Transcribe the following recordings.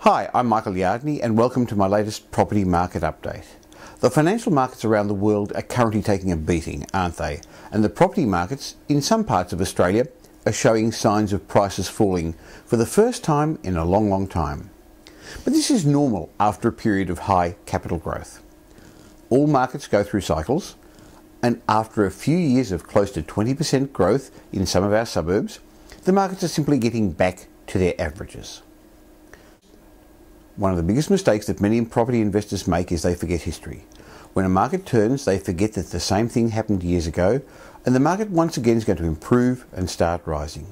Hi, I'm Michael Yardney and welcome to my latest property market update. The financial markets around the world are currently taking a beating, aren't they? And the property markets in some parts of Australia are showing signs of prices falling for the first time in a long time. But this is normal after a period of high capital growth. All markets go through cycles, and after a few years of close to 20% growth in some of our suburbs, the markets are simply getting back to their averages. One of the biggest mistakes that many property investors make is they forget history. When a market turns, they forget that the same thing happened years ago, and the market once again is going to improve and start rising.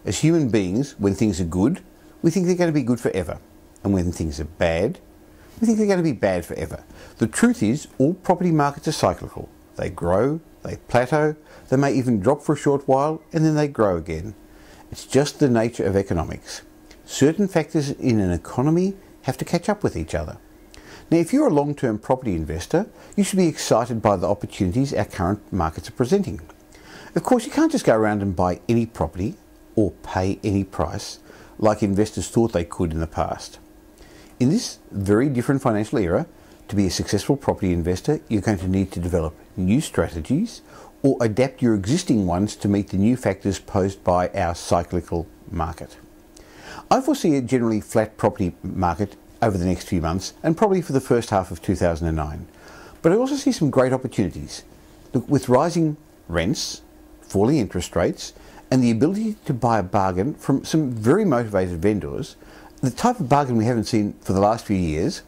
As human beings, when things are good, we think they're going to be good forever. And when things are bad, we think they're going to be bad forever. The truth is, all property markets are cyclical. They grow, they plateau, they may even drop for a short while, and then they grow again. It's just the nature of economics. Certain factors in an economy have to catch up with each other. Now, if you're a long-term property investor, you should be excited by the opportunities our current markets are presenting. Of course, you can't just go around and buy any property or pay any price like investors thought they could in the past. In this very different financial era, to be a successful property investor, you're going to need to develop new strategies or adapt your existing ones to meet the new factors posed by our cyclical market. I foresee a generally flat property market over the next few months and probably for the first half of 2009. But I also see some great opportunities. Look, with rising rents, falling interest rates, and the ability to buy a bargain from some very motivated vendors, the type of bargain we haven't seen for the last few years,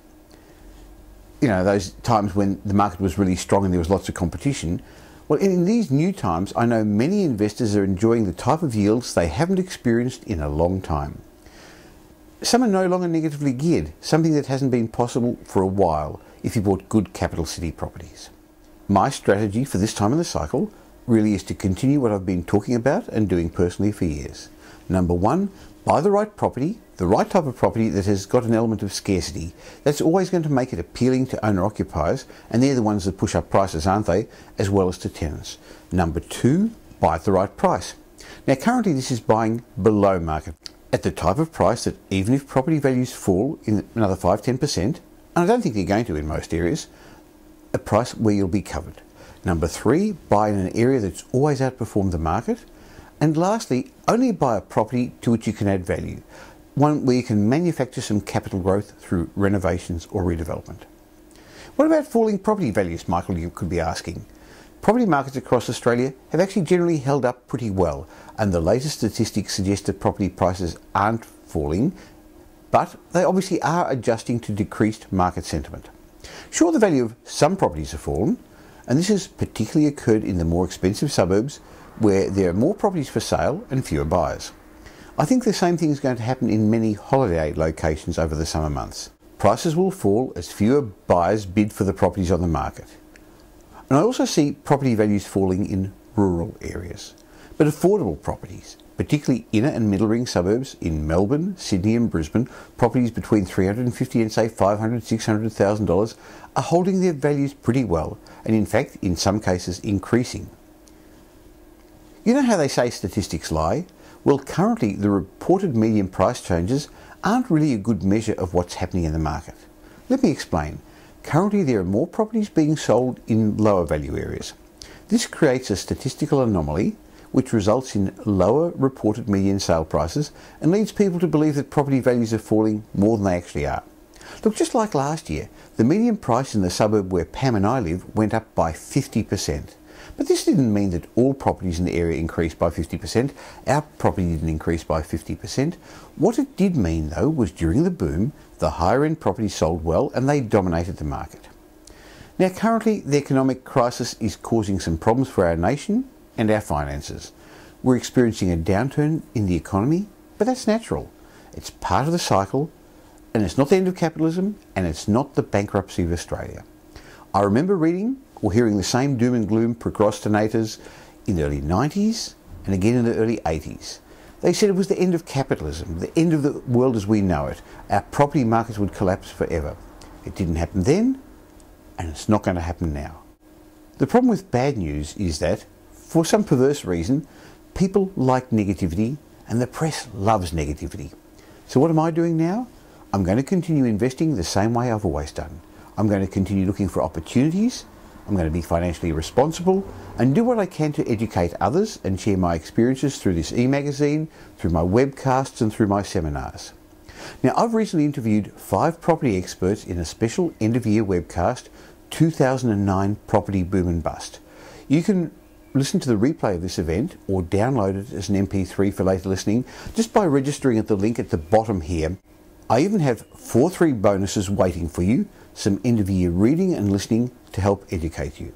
you know, those times when the market was really strong and there was lots of competition. Well, in these new times, I know many investors are enjoying the type of yields they haven't experienced in a long time. Some are no longer negatively geared, something that hasn't been possible for a while if you bought good capital city properties. My strategy for this time in the cycle really is to continue what I've been talking about and doing personally for years. Number one, buy the right property, the right type of property that has got an element of scarcity. That's always going to make it appealing to owner-occupiers, and they're the ones that push up prices, aren't they, as well as to tenants. Number two, buy at the right price. Now currently this is buying below market, at the type of price that even if property values fall in another 5-10%, and I don't think they're going to in most areas, a price where you'll be covered. Number three, buy in an area that's always outperformed the market. And lastly, only buy a property to which you can add value, one where you can manufacture some capital growth through renovations or redevelopment. What about falling property values, Michael, you could be asking? Property markets across Australia have actually generally held up pretty well, and the latest statistics suggest that property prices aren't falling, but they obviously are adjusting to decreased market sentiment. Sure, the value of some properties have fallen, and this has particularly occurred in the more expensive suburbs where there are more properties for sale and fewer buyers. I think the same thing is going to happen in many holiday locations over the summer months. Prices will fall as fewer buyers bid for the properties on the market. And I also see property values falling in rural areas. But affordable properties, particularly inner and middle ring suburbs in Melbourne, Sydney and Brisbane, properties between $350,000 and say $500,000, $600,000 are holding their values pretty well, and in fact, in some cases, increasing. You know how they say statistics lie? Well, currently the reported median price changes aren't really a good measure of what's happening in the market. Let me explain. Currently there are more properties being sold in lower value areas. This creates a statistical anomaly which results in lower reported median sale prices and leads people to believe that property values are falling more than they actually are. Look, just like last year, the median price in the suburb where Pam and I live went up by 50%. But this didn't mean that all properties in the area increased by 50%. Our property didn't increase by 50%. What it did mean, though, was during the boom, the higher-end properties sold well and they dominated the market. Now, currently, the economic crisis is causing some problems for our nation and our finances. We're experiencing a downturn in the economy, but that's natural. It's part of the cycle, and it's not the end of capitalism, and it's not the bankruptcy of Australia. I remember reading or hearing the same doom and gloom procrastinators in the early 90s and again in the early 80s. They said it was the end of capitalism, the end of the world as we know it. Our property markets would collapse forever. It didn't happen then, and it's not going to happen now. The problem with bad news is that, for some perverse reason, people like negativity and the press loves negativity. So what am I doing now? I'm going to continue investing the same way I've always done. I'm going to continue looking for opportunities. I'm going to be financially responsible and do what I can to educate others and share my experiences through this e-magazine, through my webcasts and through my seminars. Now, I've recently interviewed 5 property experts in a special end-of-year webcast, 2009 Property Boom and Bust. You can listen to the replay of this event or download it as an MP3 for later listening just by registering at the link at the bottom here. I even have 4 free bonuses waiting for you, some end-of-year reading and listening to help educate you.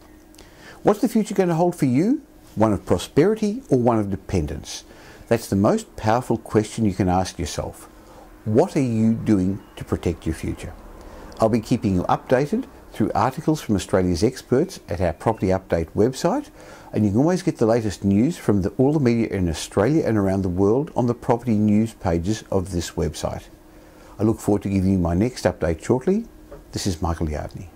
What's the future going to hold for you? One of prosperity or one of dependence? That's the most powerful question you can ask yourself. What are you doing to protect your future? I'll be keeping you updated through articles from Australia's experts at our Property Update website, and you can always get the latest news from all the media in Australia and around the world on the property news pages of this website. I look forward to giving you my next update shortly. This is Michael Yardney.